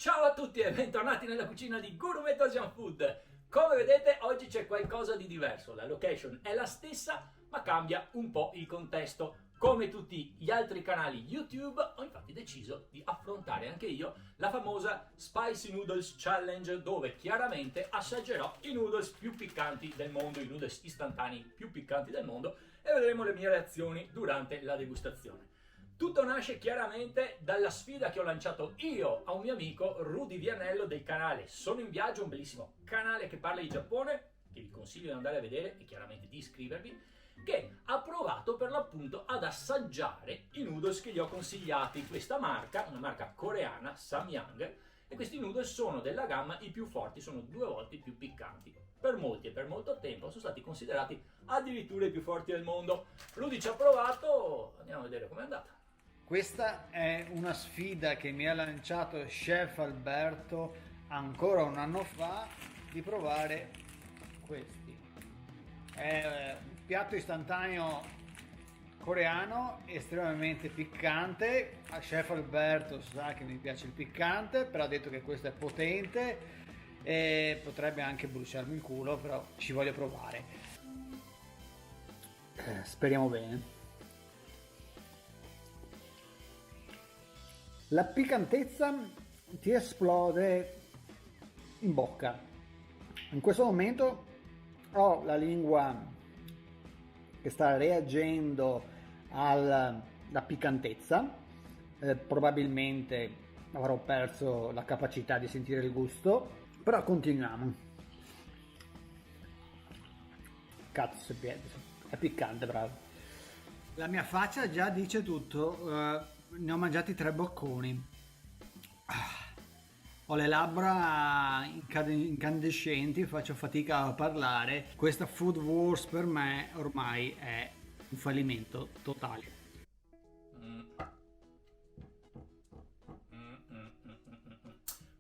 Ciao a tutti e bentornati nella cucina di Gourmet Asian Food. Come vedete oggi c'è qualcosa di diverso, la location è la stessa ma cambia un po' il contesto. Come tutti gli altri canali YouTube ho infatti deciso di affrontare anche io la famosa Spicy Noodles Challenge, dove chiaramente assaggerò i noodles più piccanti del mondo, i noodles istantanei più piccanti del mondo, e vedremo le mie reazioni durante la degustazione. Tutto nasce chiaramente dalla sfida che ho lanciato io a un mio amico Rudy Vianello del canale Sono in Viaggio, un bellissimo canale che parla di Giappone, che vi consiglio di andare a vedere e chiaramente di iscrivervi, che ha provato per l'appunto ad assaggiare i noodles che gli ho consigliati. Questa marca, una marca coreana, Samyang, e questi noodles sono della gamma i più forti, sono 2 volte più piccanti. Per molti e per molto tempo sono stati considerati addirittura i più forti del mondo. Rudy ci ha provato, andiamo a vedere com'è andata. Questa è una sfida che mi ha lanciato Chef Alberto ancora un anno fa, di provare questi. È un piatto istantaneo coreano estremamente piccante. A Chef Alberto sa che mi piace il piccante, però ha detto che questo è potente e potrebbe anche bruciarmi il culo, però ci voglio provare. Speriamo bene. La piccantezza ti esplode in bocca. In questo momento ho la lingua che sta reagendo alla piccantezza. Probabilmente avrò perso la capacità di sentire il gusto, però continuiamo. Cazzo, è piccante, bravo. La mia faccia già dice tutto. Ne ho mangiati 3 bocconi. Ho le labbra incandescenti, faccio fatica a parlare. Questa Food Wars per me ormai è un fallimento totale.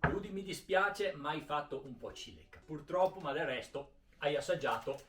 Rudy, mi dispiace, ma hai fatto un po' cilecca. Purtroppo, ma del resto hai assaggiato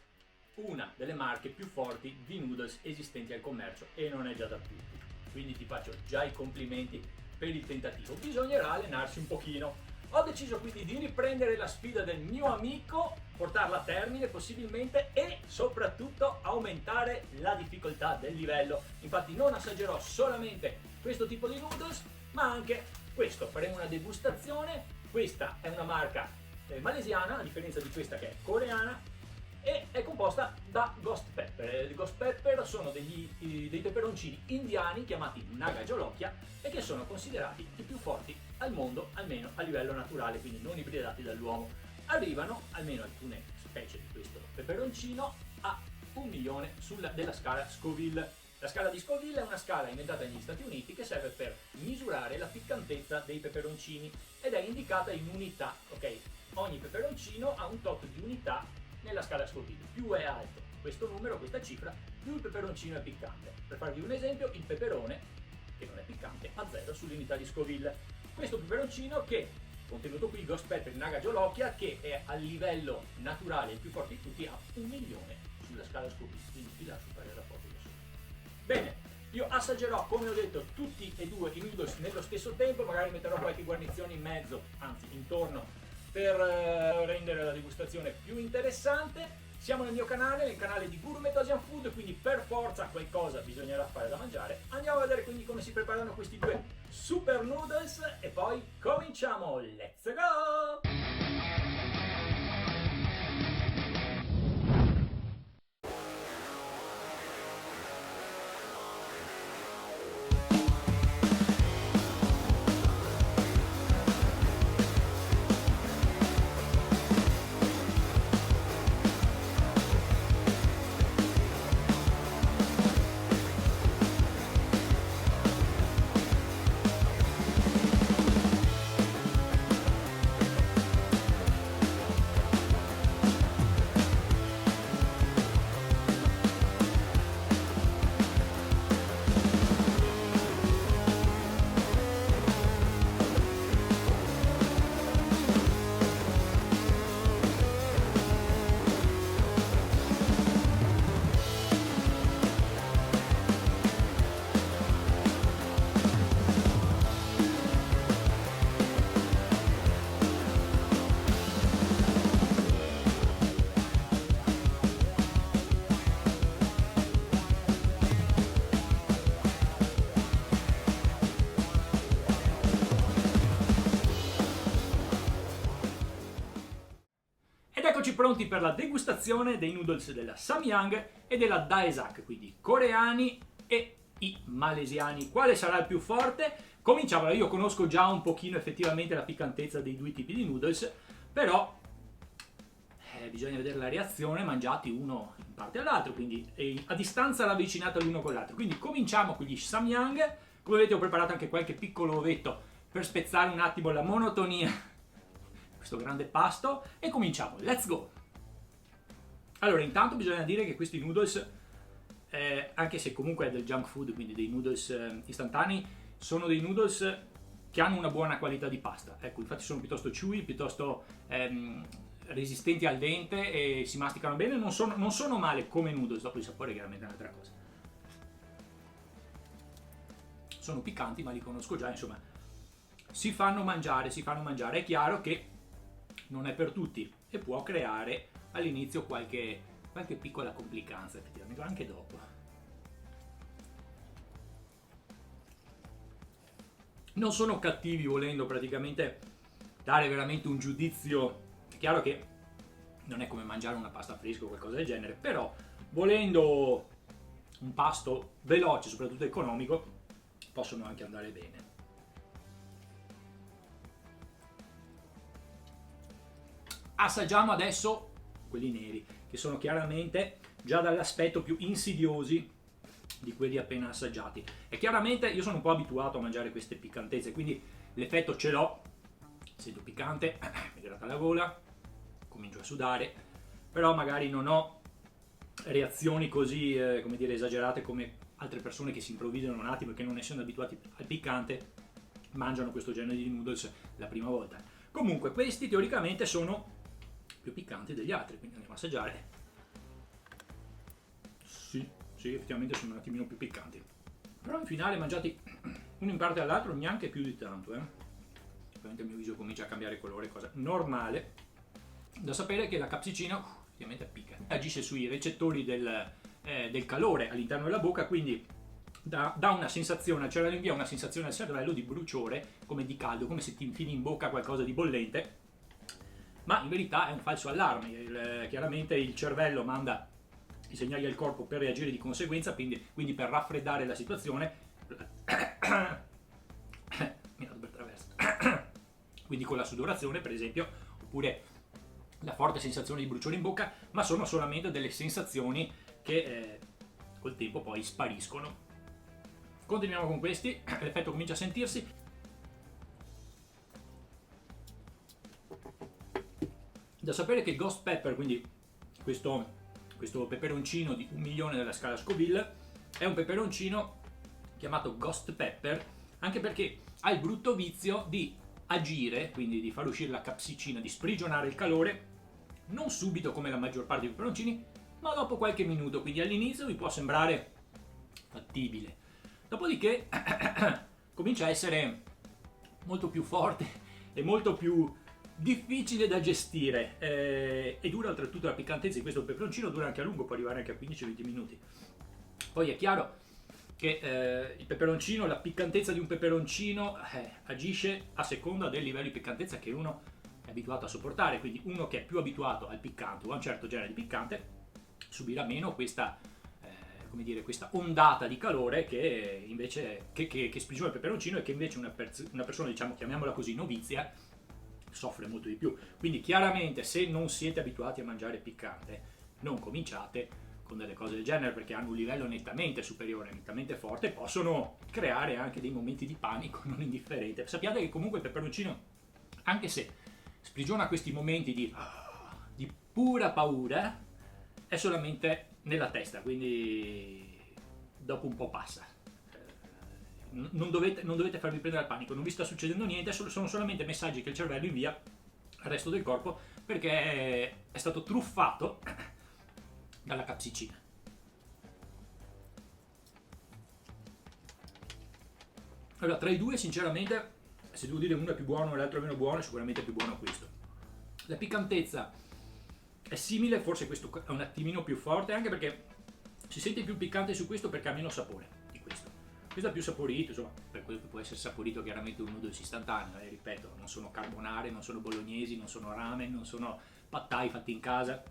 una delle marche più forti di noodles esistenti al commercio e non è già da tutti. Quindi ti faccio già i complimenti per il tentativo. Bisognerà allenarsi un pochino. Ho deciso quindi di riprendere la sfida del mio amico, portarla a termine possibilmente e soprattutto aumentare la difficoltà del livello. Infatti non assaggerò solamente questo tipo di noodles, ma anche questo. Faremo una degustazione. Questa è una marca malesiana, a differenza di questa che è coreana, e è composta da ghost pepper. I ghost pepper sono dei peperoncini indiani chiamati Naga Jolokia e che sono considerati i più forti al mondo, almeno a livello naturale, quindi non ibridati dall'uomo. Arrivano, almeno alcune specie di questo peperoncino, a 1 milione della scala Scoville. La scala di Scoville è una scala inventata negli Stati Uniti che serve per misurare la piccantezza dei peperoncini ed è indicata in unità, ok? Ogni peperoncino ha un tot di unità nella scala Scoville. Più è alto questo numero, questa cifra, più il peperoncino è piccante. Per farvi un esempio, il peperone, che non è piccante, ha 0 sull'unità di Scoville. Questo peperoncino che, contenuto qui, Ghost Pepper Naga Jolokia, che è a livello naturale il più forte di tutti, ha 1 milione sulla scala Scoville, quindi vi lascio fare il rapporto da solo. Bene, io assaggerò, come ho detto, tutti e 2 i noodles nello stesso tempo, magari metterò qualche guarnizione in mezzo, anzi intorno, per rendere la degustazione più interessante. Siamo nel mio canale, nel canale di Gourmet Asian Food, quindi per forza qualcosa bisognerà fare da mangiare. Andiamo a vedere quindi come si preparano questi 2 super noodles e poi cominciamo! Let's go! Mettiamoci pronti per la degustazione dei noodles della Samyang e della Daesak, quindi coreani e i malesiani. Quale sarà il più forte? Cominciamo, io conosco già un pochino effettivamente la piccantezza dei due tipi di noodles, però bisogna vedere la reazione mangiati uno in parte all'altro, quindi a distanza ravvicinata l'uno con l'altro. Quindi cominciamo con gli Samyang. Come vedete ho preparato anche qualche piccolo ovetto per spezzare un attimo la monotonia di questo grande pasto e cominciamo, let's go! Allora, intanto bisogna dire che questi noodles, anche se comunque è del junk food, quindi dei noodles istantanei, sono dei noodles che hanno una buona qualità di pasta. Ecco, infatti sono piuttosto chewy, piuttosto resistenti al dente e si masticano bene, non sono male come noodles, dopo il sapore chiaramente è un'altra cosa. Sono piccanti, ma li conosco già, insomma, si fanno mangiare. È chiaro che non è per tutti e può creare all'inizio qualche piccola complicanza, effettivamente, anche dopo. Non sono cattivi, volendo praticamente dare veramente un giudizio. È chiaro che non è come mangiare una pasta fresca o qualcosa del genere, però volendo un pasto veloce, soprattutto economico, possono anche andare bene. Assaggiamo adesso quelli neri, che sono chiaramente già dall'aspetto più insidiosi di quelli appena assaggiati. E chiaramente io sono un po' abituato a mangiare queste piccantezze, quindi l'effetto ce l'ho, sento piccante, mi gratta la gola, comincio a sudare, però magari non ho reazioni così, come dire, esagerate come altre persone che si improvvisano un attimo e che non essendo abituati al piccante mangiano questo genere di noodles la prima volta. Comunque questi teoricamente sono più piccanti degli altri, quindi andiamo a assaggiare. Sì, effettivamente sono un attimino più piccanti, però in finale mangiati uno in parte all'altro neanche più di tanto. Ovviamente il mio viso comincia a cambiare colore, cosa normale. Da sapere che la capsicina effettivamente appicca, agisce sui recettori del calore all'interno della bocca, quindi dà una sensazione al cervello, invia una sensazione al cervello di bruciore, come di caldo, come se ti infili in bocca qualcosa di bollente, ma in verità è un falso allarme. Chiaramente il cervello manda i segnali al corpo per reagire di conseguenza, quindi per raffreddare la situazione. Quindi con la sudorazione, per esempio, oppure la forte sensazione di bruciore in bocca, ma sono solamente delle sensazioni che col tempo poi spariscono. Continuiamo con questi, l'effetto comincia a sentirsi. Da sapere che il Ghost Pepper, quindi questo peperoncino di 1 milione della scala Scoville, è un peperoncino chiamato Ghost Pepper, anche perché ha il brutto vizio di agire, quindi di far uscire la capsicina, di sprigionare il calore, non subito come la maggior parte dei peperoncini, ma dopo qualche minuto, quindi all'inizio vi può sembrare fattibile. Dopodiché comincia a essere molto più forte e molto più difficile da gestire, e dura oltretutto la piccantezza di questo peperoncino, dura anche a lungo, può arrivare anche a 15-20 minuti. Poi è chiaro che il peperoncino, la piccantezza di un peperoncino agisce a seconda del livello di piccantezza che uno è abituato a sopportare, quindi uno che è più abituato al piccante o a un certo genere di piccante subirà meno questa ondata di calore che invece che sprigiona il peperoncino, e che invece una persona, diciamo, chiamiamola così, novizia, soffre molto di più. Quindi chiaramente, se non siete abituati a mangiare piccante, non cominciate con delle cose del genere, perché hanno un livello nettamente superiore, nettamente forte, e possono creare anche dei momenti di panico non indifferente. Sappiate che comunque il peperoncino, anche se sprigiona questi momenti di pura paura, è solamente nella testa, quindi dopo un po' passa. Non dovete farvi prendere al panico, non vi sta succedendo niente, sono solamente messaggi che il cervello invia al resto del corpo, perché è stato truffato dalla capsicina. Allora, tra i due, sinceramente, se devo dire uno è più buono e l'altro è meno buono, è sicuramente più buono questo. La piccantezza è simile, forse questo è un attimino più forte, anche perché si sente più piccante su questo perché ha meno sapore di questo. Questo è più saporito, insomma, per quello che può essere saporito chiaramente un noodles istantaneo, ripeto, non sono carbonare, non sono bolognesi, non sono ramen, non sono pad thai fatti in casa,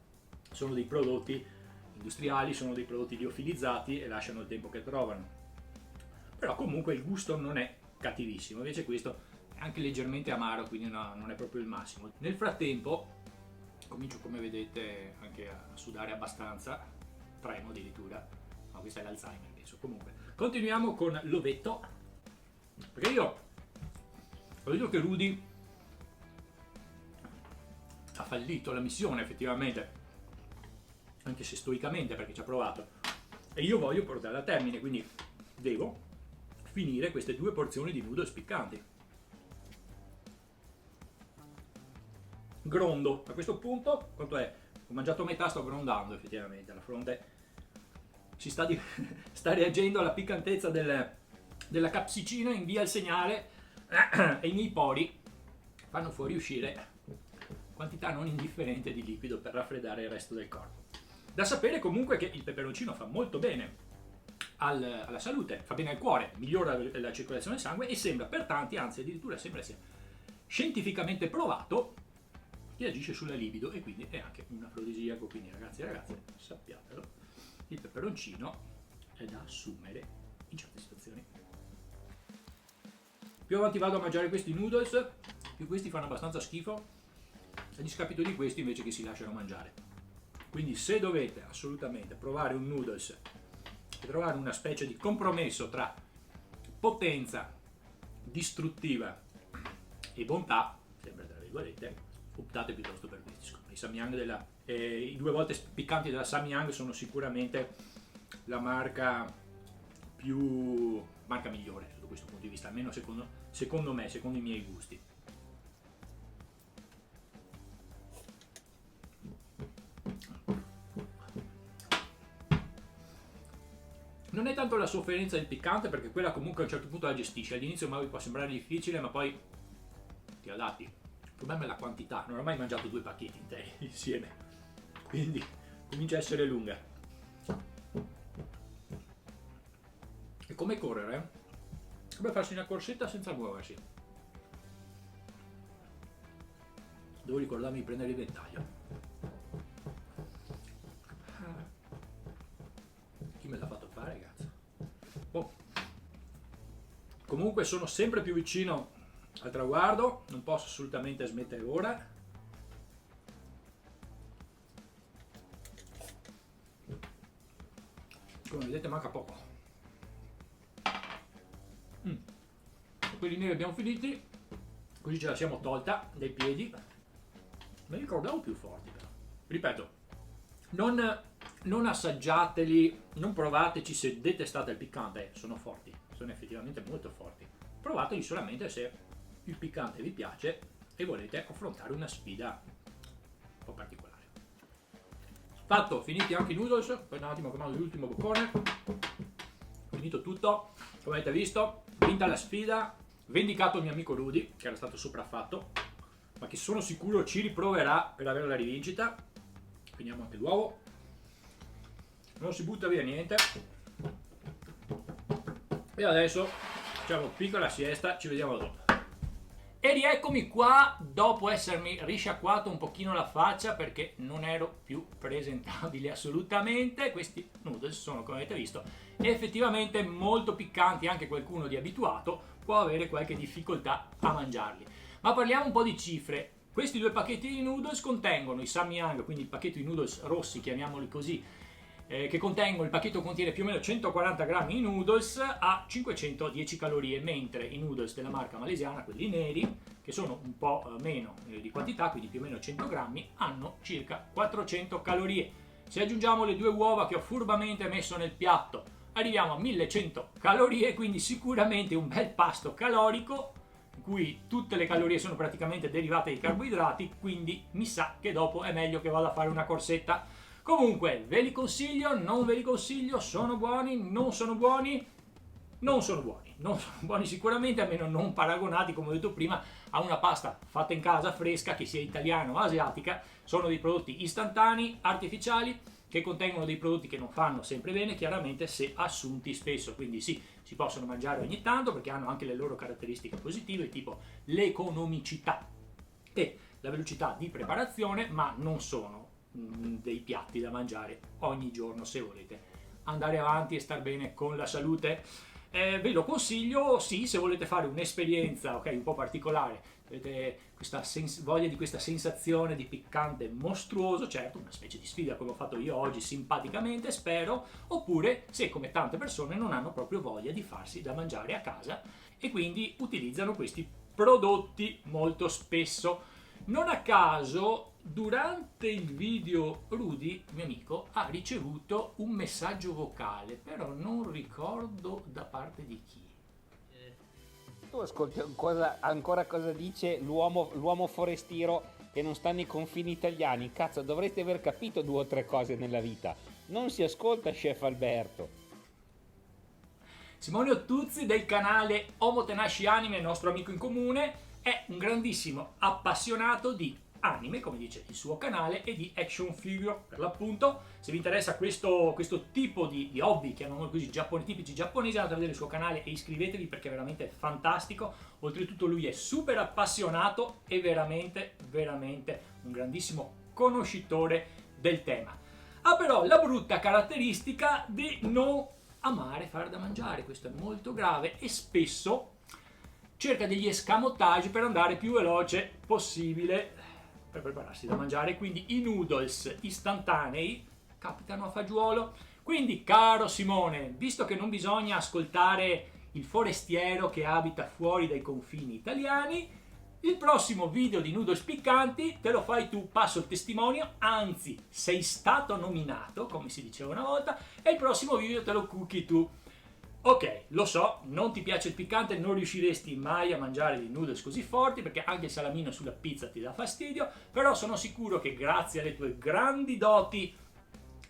sono dei prodotti industriali, sono dei prodotti liofilizzati e lasciano il tempo che trovano. Però comunque il gusto non è cattivissimo, invece questo è anche leggermente amaro, quindi non è proprio il massimo. Nel frattempo comincio, come vedete, anche a sudare abbastanza, tremo addirittura, ma questa è l'Alzheimer penso. Comunque continuiamo con l'ovetto, perché io ho detto che Rudy ha fallito la missione effettivamente, anche se stoicamente, perché ci ha provato, e io voglio portarla a termine, quindi devo finire queste 2 porzioni di noodles piccanti. Grondo a questo punto, quanto è? Ho mangiato metà, sto grondando effettivamente, la fronte si sta reagendo alla piccantezza della capsicina, invia il segnale e i miei pori fanno fuoriuscire quantità non indifferente di liquido per raffreddare il resto del corpo. Da sapere comunque che il peperoncino fa molto bene alla salute, fa bene al cuore, migliora la circolazione del sangue e sembra per tanti, anzi addirittura sembra sia scientificamente provato, che agisce sulla libido e quindi è anche un afrodisiaco. Quindi ragazzi e ragazze, sappiatelo, il peperoncino è da assumere in certe situazioni. Più avanti vado a mangiare questi noodles, più questi fanno abbastanza schifo, a discapito di questi invece che si lasciano mangiare. Quindi se dovete assolutamente provare un noodles e trovare una specie di compromesso tra potenza distruttiva e bontà, sempre tra virgolette, optate piuttosto per questi. I Samyang i 2 volte piccanti della Samyang sono sicuramente la marca migliore da questo punto di vista, almeno secondo me, secondo i miei gusti. Non è tanto la sofferenza del piccante, perché quella comunque a un certo punto la gestisci. All'inizio magari può sembrare difficile, ma poi ti adatti. Il problema è la quantità, non ho mai mangiato 2 pacchetti interi insieme, quindi comincia a essere lunga. È come correre, è come farsi una corsetta senza muoversi. Devo ricordarmi di prendere il ventaglio. Chi me l'ha fatto fare, ragazzi? Boh. Comunque sono sempre più vicino al traguardo, non posso assolutamente smettere ora. Come vedete manca poco. Quelli neri abbiamo finiti, così ce la siamo tolta dai piedi. Me li ricordavo più forti però. Ripeto, non assaggiateli, non provateci se detestate il piccante, sono forti, sono effettivamente molto forti. Provateli solamente se il piccante vi piace e volete affrontare una sfida un po' particolare. Fatto, finiti anche i noodles, poi un attimo che mando l'ultimo boccone. Finito tutto, come avete visto, vinta la sfida, vendicato il mio amico Rudy, che era stato sopraffatto, ma che sono sicuro ci riproverà per avere la rivincita. Finiamo anche l'uovo. Non si butta via niente. E adesso facciamo piccola siesta, ci vediamo dopo. E rieccomi qua dopo essermi risciacquato un pochino la faccia perché non ero più presentabile assolutamente. Questi noodles sono, come avete visto, effettivamente molto piccanti, anche qualcuno di abituato può avere qualche difficoltà a mangiarli. Ma parliamo un po' di cifre. Questi 2 pacchetti di noodles contengono i Samyang, quindi il pacchetto di noodles rossi, chiamiamoli così, che contengono, il pacchetto contiene più o meno 140 grammi di noodles a 510 calorie, mentre i noodles della marca malesiana, quelli neri, che sono un po' meno di quantità, quindi più o meno 100 grammi, hanno circa 400 calorie. Se aggiungiamo le 2 uova che ho furbamente messo nel piatto, arriviamo a 1100 calorie, quindi sicuramente un bel pasto calorico, in cui tutte le calorie sono praticamente derivate dai carboidrati, quindi mi sa che dopo è meglio che vada a fare una corsetta. Comunque, ve li consiglio, non ve li consiglio, sono buoni, non sono buoni, non sono buoni, non sono buoni sicuramente, almeno non paragonati, come ho detto prima, a una pasta fatta in casa, fresca, che sia italiana o asiatica. Sono dei prodotti istantanei, artificiali, che contengono dei prodotti che non fanno sempre bene, chiaramente se assunti spesso, quindi sì, si possono mangiare ogni tanto perché hanno anche le loro caratteristiche positive, tipo l'economicità e la velocità di preparazione, ma non sono dei piatti da mangiare ogni giorno se volete andare avanti e star bene con la salute. Ve lo consiglio, sì, se volete fare un'esperienza un po' particolare, avete questa voglia di questa sensazione di piccante mostruoso, certo, una specie di sfida come ho fatto io oggi simpaticamente, spero, oppure se come tante persone non hanno proprio voglia di farsi da mangiare a casa e quindi utilizzano questi prodotti molto spesso. Non a caso, durante il video Rudy, mio amico, ha ricevuto un messaggio vocale, però non ricordo da parte di chi. Tu ascolti ancora cosa dice l'uomo forestiero che non sta nei confini italiani. Cazzo, dovreste aver capito 2 o 3 cose nella vita. Non si ascolta Chef Alberto. Simone Ottuzzi del canale Homo Tenaci Anime, nostro amico in comune, è un grandissimo appassionato di anime, come dice il suo canale, e di action figure per l'appunto. Se vi interessa questo tipo di hobby, chiamiamolo così, tipici giapponesi, andate a vedere il suo canale e iscrivetevi perché è veramente fantastico. Oltretutto lui è super appassionato e veramente un grandissimo conoscitore del tema. Ha però la brutta caratteristica di non amare fare da mangiare, questo è molto grave, e spesso cerca degli escamotage per andare più veloce possibile per prepararsi da mangiare, quindi i noodles istantanei capitano a fagiolo. Quindi, caro Simone, visto che non bisogna ascoltare il forestiero che abita fuori dai confini italiani, il prossimo video di noodles piccanti te lo fai tu, passo il testimonio, anzi sei stato nominato, come si diceva una volta, e il prossimo video te lo cooki tu. Ok, lo so, non ti piace il piccante, non riusciresti mai a mangiare dei noodles così forti perché anche il salamino sulla pizza ti dà fastidio, però sono sicuro che grazie alle tue grandi doti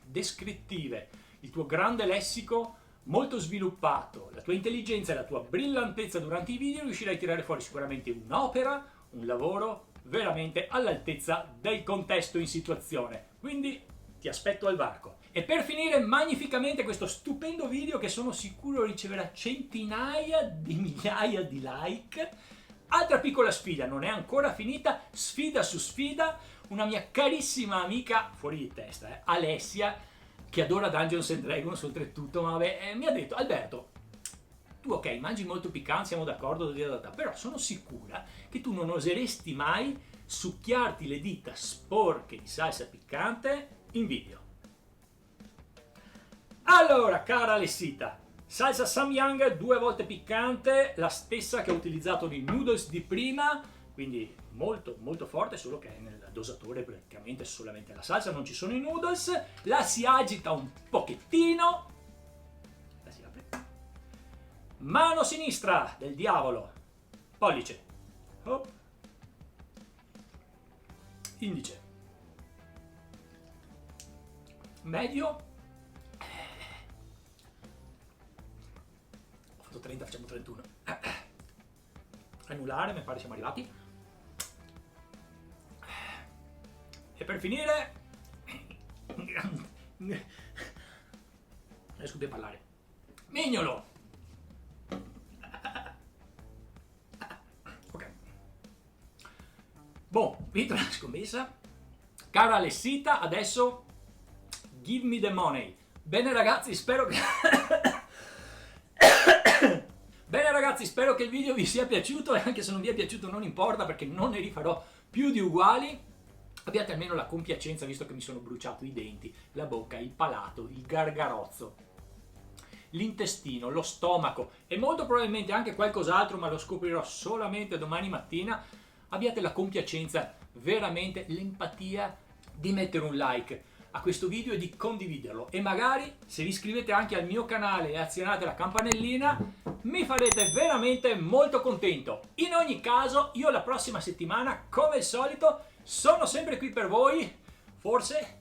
descrittive, il tuo grande lessico molto sviluppato, la tua intelligenza e la tua brillantezza durante i video riuscirai a tirare fuori sicuramente un'opera, un lavoro veramente all'altezza del contesto in situazione. Quindi ti aspetto al varco. E per finire magnificamente questo stupendo video che sono sicuro riceverà centinaia di migliaia di like. Altra piccola sfida, non è ancora finita, sfida su sfida, una mia carissima amica, fuori di testa, Alessia, che adora Dungeons and Dragons oltretutto, ma vabbè, mi ha detto: Alberto, tu ok, mangi molto piccante, siamo d'accordo, però sono sicura che tu non oseresti mai succhiarti le dita sporche di salsa piccante in video. Allora, cara Alessita, salsa Samyang 2 volte piccante, la stessa che ho utilizzato nei noodles di prima, quindi molto forte, solo che nel dosatore praticamente solamente la salsa, non ci sono i noodles. La si agita un pochettino, la si apre, mano sinistra del diavolo, pollice, hop, indice, medio, ho fatto 30, facciamo 31, anulare, mi pare siamo arrivati. E per finire, non riesco più a parlare, mignolo. Ok, boh, vinto la scommessa. Cara Alessita, adesso give me the money. Bene ragazzi, spero che bene ragazzi, spero che il video vi sia piaciuto, e anche se non vi è piaciuto non importa perché non ne rifarò più di uguali. Abbiate almeno la compiacenza, visto che mi sono bruciato i denti, la bocca, il palato, il gargarozzo, l'intestino, lo stomaco e molto probabilmente anche qualcos'altro, ma lo scoprirò solamente domani mattina. Abbiate la compiacenza, veramente l'empatia di mettere un like a questo video e di condividerlo, e magari se vi iscrivete anche al mio canale e azionate la campanellina mi farete veramente molto contento. In ogni caso, io la prossima settimana, come al solito, sono sempre qui per voi, forse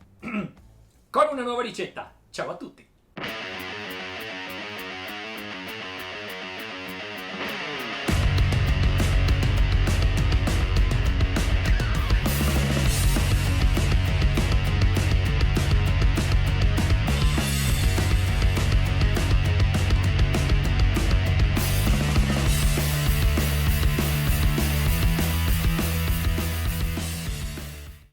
con una nuova ricetta. Ciao a tutti!